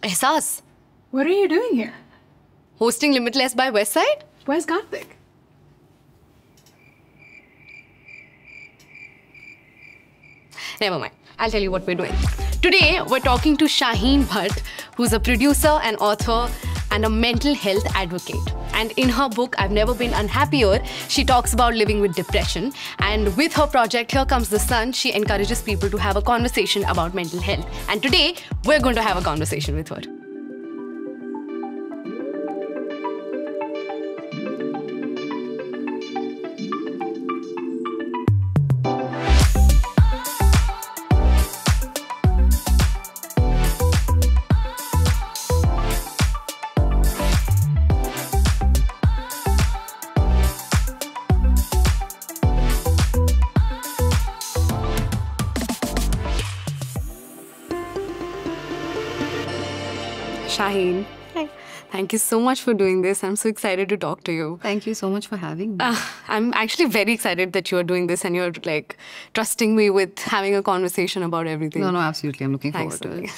Ahsaas. What are you doing here? Hosting Limitless by Westside? Where's Kartik? Never mind. I'll tell you what we're doing. Today, we're talking to Shaheen Bhatt, who's a producer and author and a mental health advocate. And in her book, I've Never Been Unhappier, she talks about living with depression. And with her project, Here Comes the Sun, she encourages people to have a conversation about mental health. And today, we're going to have a conversation with her. Shaheen. Hi. Thank you so much for doing this. I'm so excited to talk to you. Thank you so much for having me. I'm actually very excited that you're doing this and you're like trusting me with having a conversation about everything. No, absolutely. I'm looking forward to it.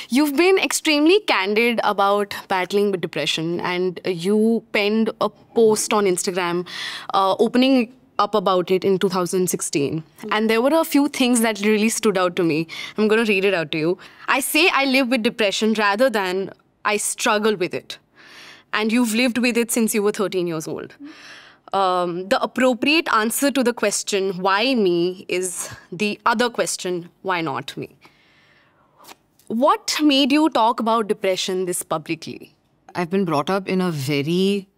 You've been extremely candid about battling with depression, and you penned a post on Instagram opening up about it in 2016. And there were a few things that really stood out to me. I'm going to read it out to you. I say I live with depression rather than I struggle with it. And you've lived with it since you were 13 years old. The appropriate answer to the question, why me, is the other question, why not me? What made you talk about depression this publicly? I've been brought up in a very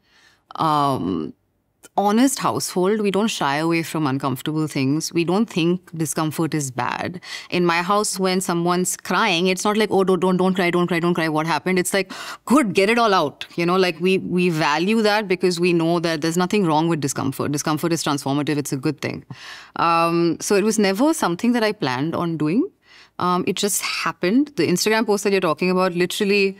honest household. We don't shy away from uncomfortable things. We don't think discomfort is bad. In my house, when someone's crying, it's not like, oh, don't cry, what happened? It's like, good, get it all out. You know, like we value that because we know that there's nothing wrong with discomfort. Discomfort is transformative. It's a good thing. So it was never something that I planned on doing. It just happened. The Instagram post that you're talking about, literally,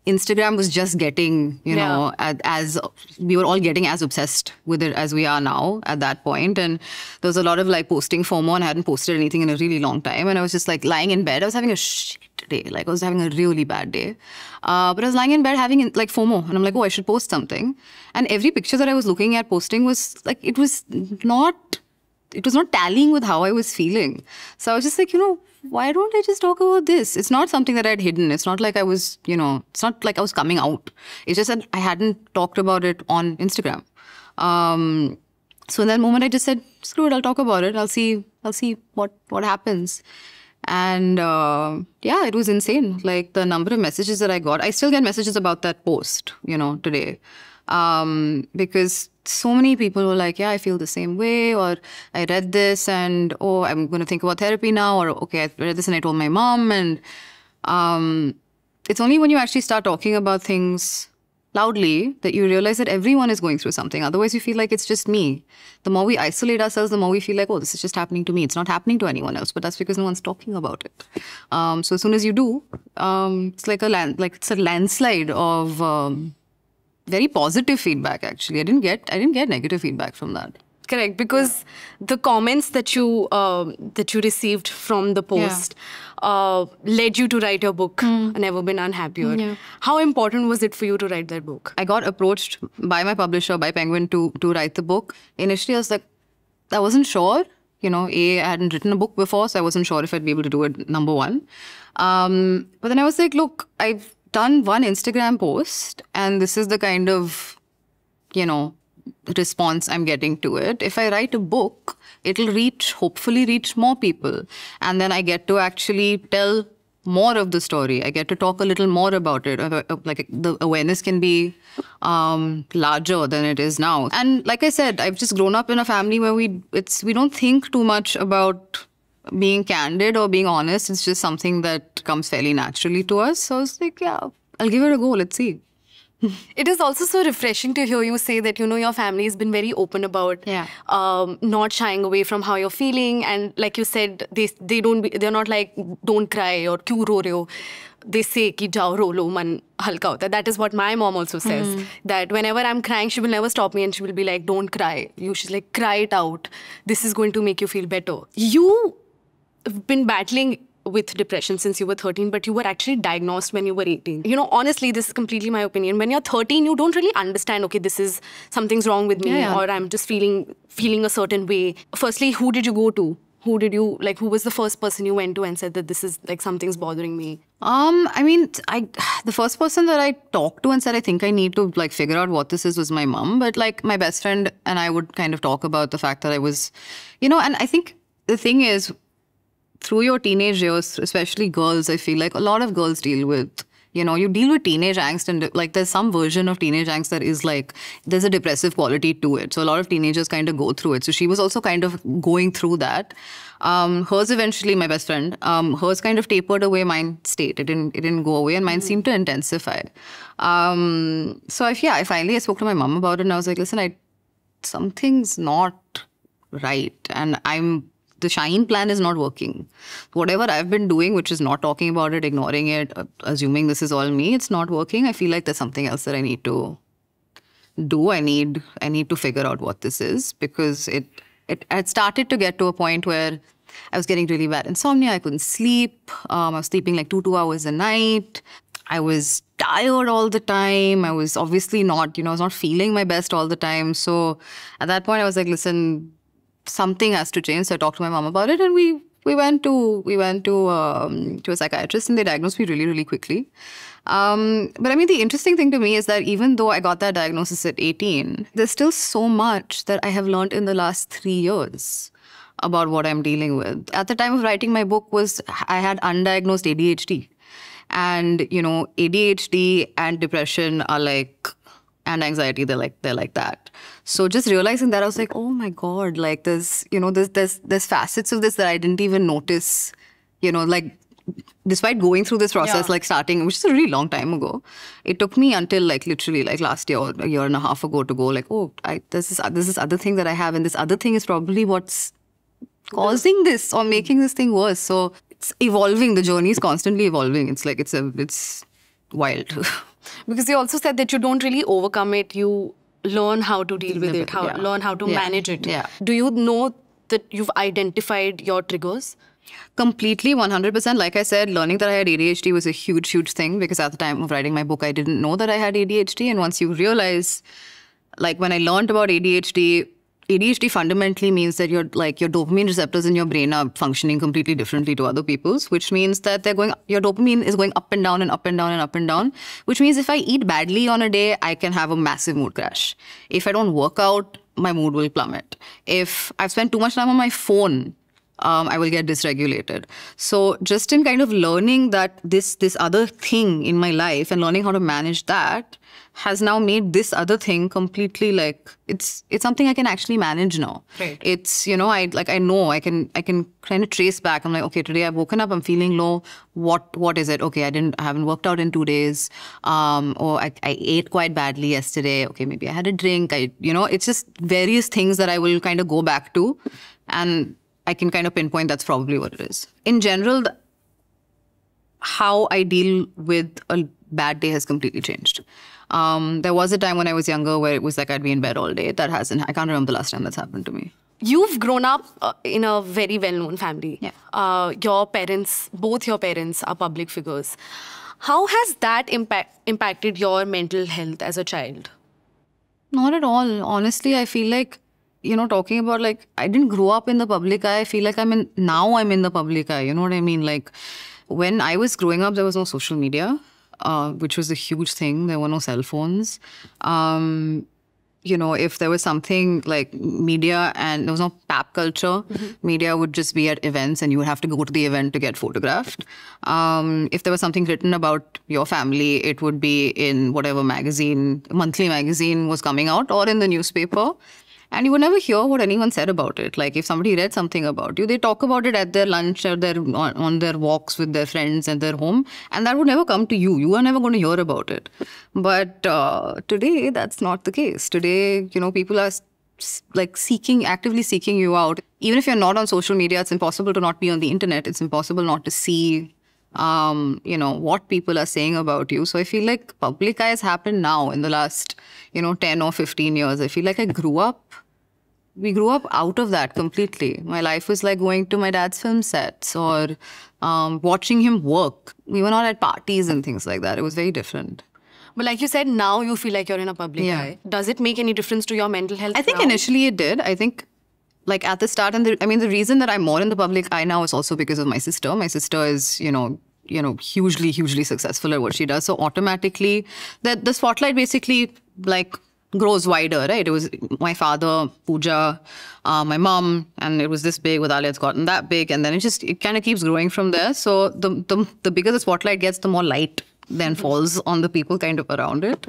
Instagram was just getting, you know, as we were all getting as obsessed with it as we are now at that point. And there was a lot of like posting FOMO, and I hadn't posted anything in a really long time. And I was just like lying in bed. I was having a shit day. Like I was having a really bad day. But I was lying in bed having like FOMO. And I'm like, oh, I should post something. And every picture that I was looking at posting was like, it was not tallying with how I was feeling. So I was just like, you know, why don't I just talk about this? It's not something that I'd hidden. It's not like I was, you know, it's not like I was coming out. It's just that I hadn't talked about it on Instagram. So in that moment, I just said, screw it, I'll talk about it. I'll see what happens. And yeah, it was insane. Like the number of messages that I got. I still get messages about that post, you know, today. Because so many people were like, yeah, I feel the same way, or I read this and, oh, I'm going to think about therapy now, or okay, I read this and I told my mom. And it's only when you actually start talking about things loudly that you realize that everyone is going through something. Otherwise, you feel like it's just me. The more we isolate ourselves, the more we feel like, oh, this is just happening to me. It's not happening to anyone else, but that's because no one's talking about it. So as soon as you do, it's like it's a landslide of very positive feedback, actually. I didn't get negative feedback from that. Correct, because the comments that you received from the post led you to write your book, Never Been Unhappier. Yeah. How important was it for you to write that book? I got approached by my publisher, by Penguin, to write the book. Initially, I was like, I wasn't sure. You know, I hadn't written a book before, so I wasn't sure if I'd be able to do it, number one. But then I was like, look, I've done one Instagram post, and this is the kind of, you know, response I'm getting to it. If I write a book, it'll hopefully reach more people. And then I get to actually tell more of the story. I get to talk a little more about it. Like the awareness can be larger than it is now. And like I said, I've just grown up in a family where we don't think too much about being candid or being honest. It's just something that comes fairly naturally to us. So I was like, yeah, I'll give it a go. Let's see. It is also so refreshing to hear you say that, you know, your family has been very open about not shying away from how you're feeling. And like you said, they're not like, don't cry or kyun ro rahe ho. They say ki jao ro lo, man halka hota. That is what my mom also says. That whenever I'm crying, she will never stop me and she will be like, don't cry. She's like, cry it out. This is going to make you feel better. You've been battling with depression since you were 13, but you were actually diagnosed when you were 18. You know, honestly, this is completely my opinion. When you're 13, you don't really understand, okay, something's wrong with me, or I'm just feeling a certain way. Firstly, who did you go to? Who was the first person you went to and said that this is like something's bothering me? I mean, the first person that I talked to and said I think I need to like figure out what this is was my mum. But like my best friend and I would kind of talk about the fact that I was, and I think the thing is, through your teenage years, especially girls, I feel like a lot of girls deal with, you deal with teenage angst, and like there's some version of teenage angst that is like, there's a depressive quality to it. So a lot of teenagers kind of go through it. So she was also kind of going through that. Hers eventually, my best friend, hers kind of tapered away, mine stayed. It didn't go away, and mine seemed to intensify. So I finally spoke to my mom about it, and I was like, listen, something's not right, and the Shaheen plan is not working. Whatever I've been doing, which is not talking about it, ignoring it, assuming this is all me, it's not working. I feel like there's something else that I need to do. I need to figure out what this is, because it had started to get to a point where I was getting really bad insomnia. I couldn't sleep. I was sleeping like 2 hours a night. I was tired all the time. I was obviously not, I was not feeling my best all the time. So at that point, I was like, listen, something has to change. So I talked to my mom about it, and we went to a psychiatrist, and they diagnosed me really, really quickly. But I mean, the interesting thing to me is that even though I got that diagnosis at 18, there's still so much that I have learned in the last 3 years about what I'm dealing with. At the time of writing my book I had undiagnosed ADHD. And, ADHD and depression are like, and anxiety, they're like that. So just realizing that, I was like, oh my God, like there's facets of this that I didn't even notice, like despite going through this process, like starting, which is a really long time ago, it took me until like literally like last year or a year and a half ago to go like, oh, this is other thing that I have, and this other thing is probably what's causing this or making this thing worse. So it's evolving. The journey is constantly evolving. It's like, it's wild. Because you also said that you don't really overcome it. You learn how to deal with it, learn how to manage it. Yeah. Do you know that you've identified your triggers? Completely, 100%. Like I said, learning that I had ADHD was a huge, huge thing, because at the time of writing my book, I didn't know that I had ADHD. And once you realize, like when I learned about ADHD fundamentally means that your dopamine receptors in your brain are functioning completely differently to other people's, which means that your dopamine is going up and down and up and down and up and down, which means if I eat badly on a day, I can have a massive mood crash. If I don't work out, my mood will plummet. If I've spent too much time on my phone, I will get dysregulated. So just in kind of learning that this other thing in my life and learning how to manage that has now made this other thing completely like, it's something I can actually manage now. Right. It's, I know I can kind of trace back. I'm like, okay, today I've woken up, I'm feeling low. What is it? Okay, I haven't worked out in 2 days. Or I ate quite badly yesterday. Okay, maybe I had a drink. It's just various things that I will kind of go back to, and I can kind of pinpoint that's probably what it is. In general, how I deal with a bad day has completely changed. There was a time when I was younger where it was like I'd be in bed all day. I can't remember the last time that's happened to me. You've grown up in a very well-known family. Yeah. Both your parents are public figures. How has that impacted your mental health as a child? Not at all. Honestly, I feel like, talking about like, I didn't grow up in the public eye. I feel like I'm in the public eye. You know what I mean? Like when I was growing up, there was no social media, which was a huge thing. There were no cell phones. If there was something like media, and there was no pap culture, media would just be at events and you would have to go to the event to get photographed. If there was something written about your family, it would be in whatever monthly magazine was coming out, or in the newspaper. And you would never hear what anyone said about it. Like if somebody read something about you, they talk about it at their lunch or on their walks with their friends at their home. And that would never come to you. You are never going to hear about it. But today, that's not the case. Today, people are like actively seeking you out. Even if you're not on social media, it's impossible to not be on the internet. It's impossible not to see what people are saying about you. So I feel like public eye has happened now in the last, 10 or 15 years. I feel like I grew up we grew up out of that completely. My life was like going to my dad's film sets or watching him work. We were not at parties and things like that. It was very different. But like you said, now you feel like you're in a public eye. Does it make any difference to your mental health? I think initially it did. I think like at the start, and the reason that I'm more in the public eye now is also because of my sister. My sister is, hugely successful at what she does. So automatically, the spotlight basically like grows wider, right? It was my father, Pooja, my mom, and it was this big. With Ali, it's gotten that big, and then it kind of keeps growing from there. So the bigger the spotlight gets, the more light then falls on the people kind of around it.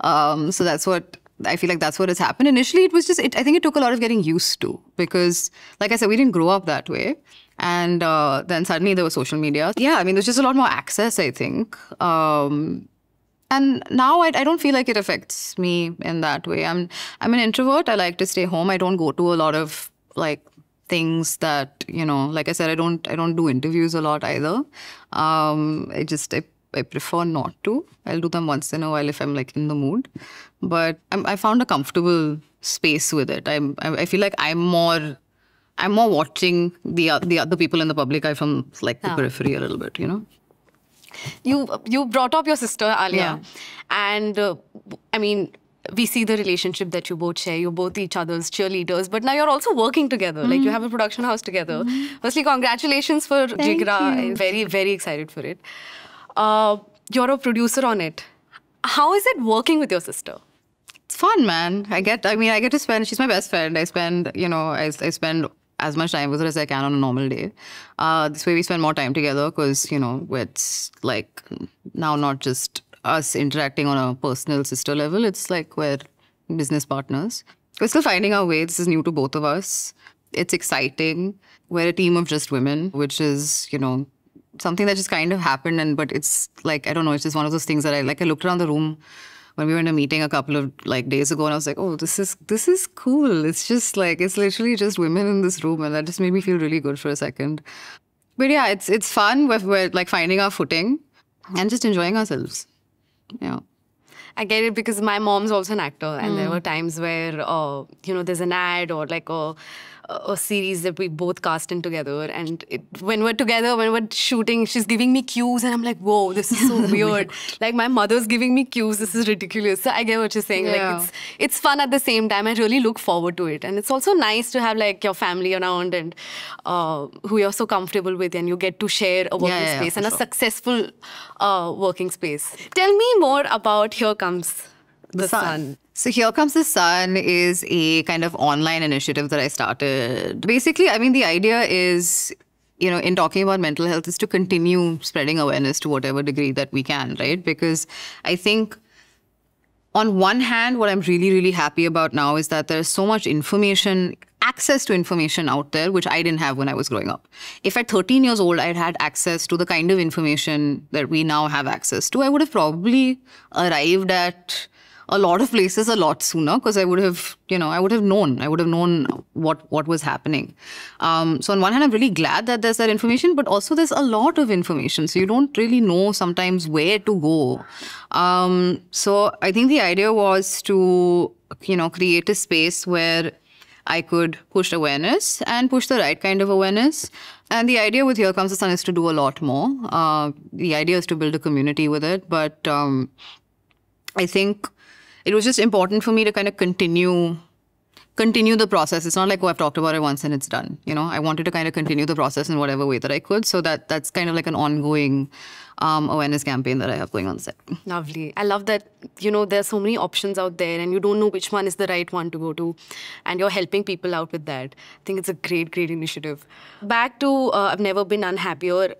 So that's what. I feel like that's what has happened. Initially, it was just, I think it took a lot of getting used to because, like I said, we didn't grow up that way. And then suddenly there was social media. Yeah, I mean, there's just a lot more access, I think. And now I don't feel like it affects me in that way. I'm an introvert. I like to stay home. I don't go to a lot of like things that, like I said, I don't do interviews a lot either. I prefer not to. I'll do them once in a while if I'm like in the mood. But I found a comfortable space with it. I feel like I'm more watching the other people in the public eye from like the periphery a little bit, You brought up your sister Alia, and I mean, we see the relationship that you both share. You're both each other's cheerleaders, but now you're also working together. Like you have a production house together. Firstly, congratulations for Jigra. I'm very, very excited for it. You're a producer on it. How is it working with your sister? It's fun, man. I get to spend, she's my best friend. I spend, I spend as much time with her as I can on a normal day. This way we spend more time together because, it's like now not just us interacting on a personal sister level. It's like we're business partners. We're still finding our way. This is new to both of us. It's exciting. We're a team of just women, which is, something that just kind of happened. But it's like, I don't know, it's just one of those things that I looked around the room when we were in a meeting a couple of like days ago and I was like, oh, this is cool. It's just like, it's literally just women in this room. And that just made me feel really good for a second. But yeah, it's fun. We're like finding our footing and just enjoying ourselves. Yeah. I get it because my mom's also an actor and there were times where, there's an ad or like a series that we both cast in together. And when we're together, when we're shooting, she's giving me cues and I'm like, whoa, this is so weird. Like my mother's giving me cues. This is ridiculous. So I get what you're saying. Yeah. Like it's fun at the same time. I really look forward to it. And it's also nice to have like your family around and who you're so comfortable with and you get to share a working space and a successful working space. Tell me more about Here Comes the Sun. So Here Comes the Sun is a kind of online initiative that I started. Basically, I mean, the idea is, in talking about mental health is to continue spreading awareness to whatever degree that we can, right? Because I think on one hand, what I'm really, really happy about now is that there's so much information, access to information out there, which I didn't have when I was growing up. If at 13 years old, I'd had access to the kind of information that we now have access to, I would have probably arrived at a lot of places a lot sooner because I would have known what was happening. So on one hand, I'm really glad that there's that information, but also there's a lot of information. So you don't really know sometimes where to go. So I think the idea was to, create a space where I could push awareness and push the right kind of awareness. And the idea with Here Comes the Sun is to do a lot more. The idea is to build a community with it. But I think it was just important for me to kind of continue the process. It's not like, oh, I've talked about it once and it's done. I wanted to kind of continue the process in whatever way that I could. So that's kind of like an ongoing awareness campaign that I have going on set. Lovely. I love that, there's so many options out there and you don't know which one is the right one to go to. And you're helping people out with that. I think it's a great, great initiative. Back to I've Never Been Unhappier.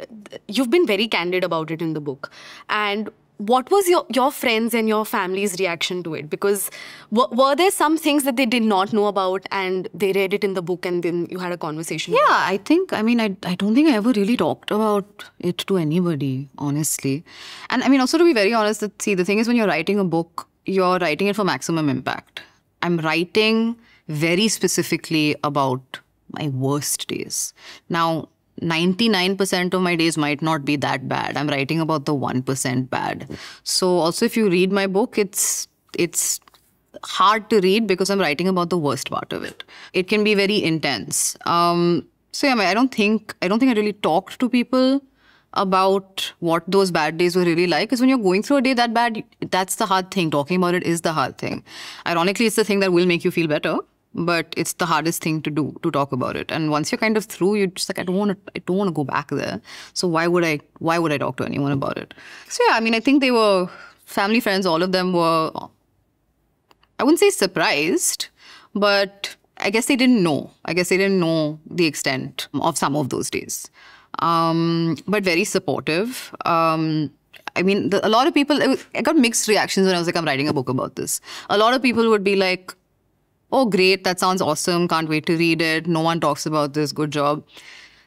You've been very candid about it in the book. And what was your friends and your family's reaction to it? Because were there some things that they did not know about and they read it in the book and then you had a conversation? Yeah, I don't think I ever really talked about it to anybody, honestly. And I mean, also to be very honest, the thing is when you're writing a book, you're writing it for maximum impact. I'm writing very specifically about my worst days. Now, 99% of my days might not be that bad. I'm writing about the 1% bad. So also if you read my book, it's hard to read because I'm writing about the worst part of it. It can be very intense. So yeah, I don't think I really talked to people about what those bad days were really like. Because when you're going through a day that bad, that's the hard thing. Talking about it is the hard thing. Ironically, it's the thing that will make you feel better. But it's the hardest thing to do, to talk about it. And once you're kind of through, you're just like, I don't want to go back there. So why would I talk to anyone about it? So yeah, I mean, I think they were family, friends, all of them were, I wouldn't say surprised, but I guess they didn't know. I guess they didn't know the extent of some of those days. But very supportive. I mean, a lot of people, I got mixed reactions when I was like, I'm writing a book about this. A lot of people would be like, oh, great, that sounds awesome, can't wait to read it. No one talks about this, good job.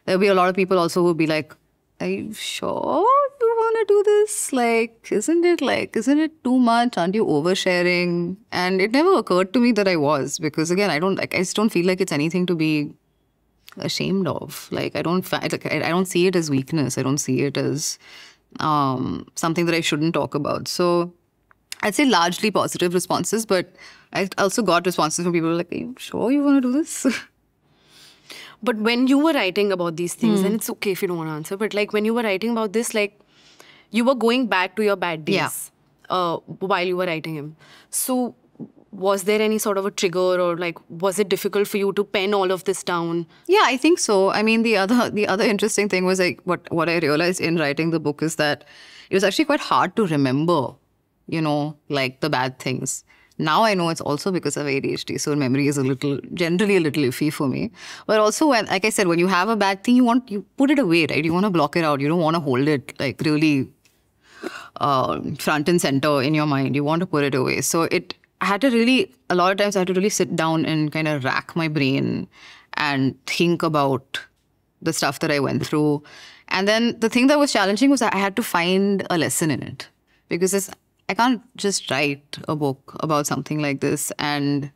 There'll be a lot of people also who will be like, are you sure you want to do this? Like, isn't it too much? Aren't you oversharing? And it never occurred to me that I was, because again, I just don't feel like it's anything to be ashamed of. Like, I don't see it as weakness. I don't see it as something that I shouldn't talk about. So I'd say largely positive responses, but I also got responses from people like, are you sure you want to do this? But when you were writing about these things, and it's okay if you don't want to answer, but like when you were writing about this, like you were going back to your bad days while you were writing him. So was there any sort of a trigger, or like was it difficult for you to pen all of this down? Yeah, I think so. I mean, the other interesting thing was like what I realized in writing the book is that it was actually quite hard to remember, like the bad things. Now I know it's also because of ADHD, so memory is generally a little iffy for me. But also, like I said, when you have a bad thing, you put it away, right? You want to block it out. You don't want to hold it like really front and center in your mind. You want to put it away. So a lot of times I had to really sit down and kind of rack my brain and think about the stuff that I went through. And then the thing that was challenging was I had to find a lesson in it, because I can't just write a book about something like this and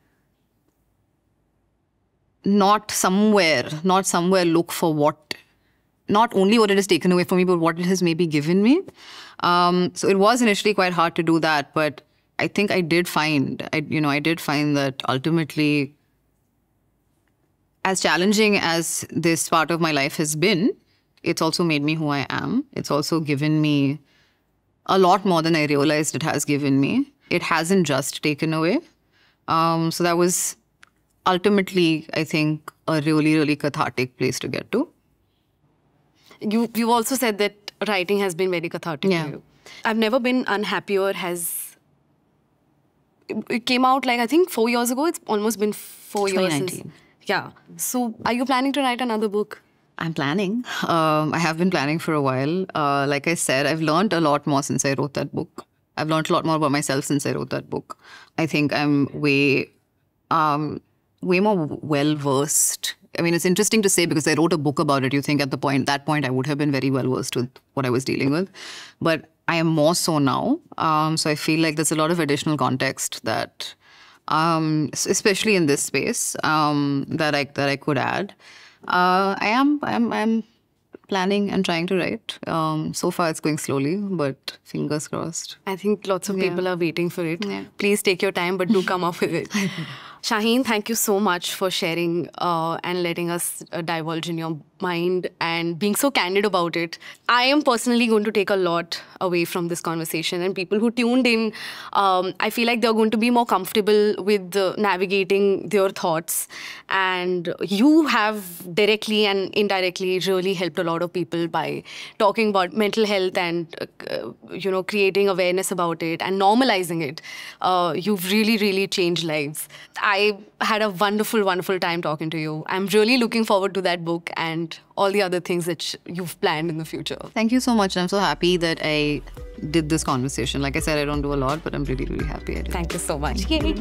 not somewhere look for not only what it has taken away from me, but what it has maybe given me. So it was initially quite hard to do that, but I think I did find that ultimately, as challenging as this part of my life has been, it's also made me who I am. It's also given me a lot more than I realized it has given me. It hasn't just taken away. So that was ultimately, I think, a really, really cathartic place to get to. You also said that writing has been very cathartic for you. I've never been unhappier. It came out like, I think 4 years ago. It's almost been 4 years since. Yeah. So are you planning to write another book? I'm planning. I have been planning for a while. Like I said, I've learned a lot more since I wrote that book. I've learned a lot more about myself since I wrote that book. I think I'm way more well-versed. I mean, it's interesting to say because I wrote a book about it. You think at that point I would have been very well-versed with what I was dealing with. But I am more so now. So I feel like there's a lot of additional context that, especially in this space, that I could add. I'm planning and trying to write. So far it's going slowly, but fingers crossed. I think lots of people are waiting for it. Yeah. Please take your time, but do come up with it. Shaheen, thank you so much for sharing and letting us divulge in your mind and being so candid about it. I am personally going to take a lot away from this conversation, and people who tuned in, I feel like they're going to be more comfortable with navigating their thoughts. And you have directly and indirectly really helped a lot of people by talking about mental health and, creating awareness about it and normalizing it. You've really, really changed lives. I had a wonderful, wonderful time talking to you. I'm really looking forward to that book and all the other things that you've planned in the future. Thank you so much. I'm so happy that I did this conversation. Like I said, I don't do a lot, but I'm really, really happy I did. Thank you so much. Yay.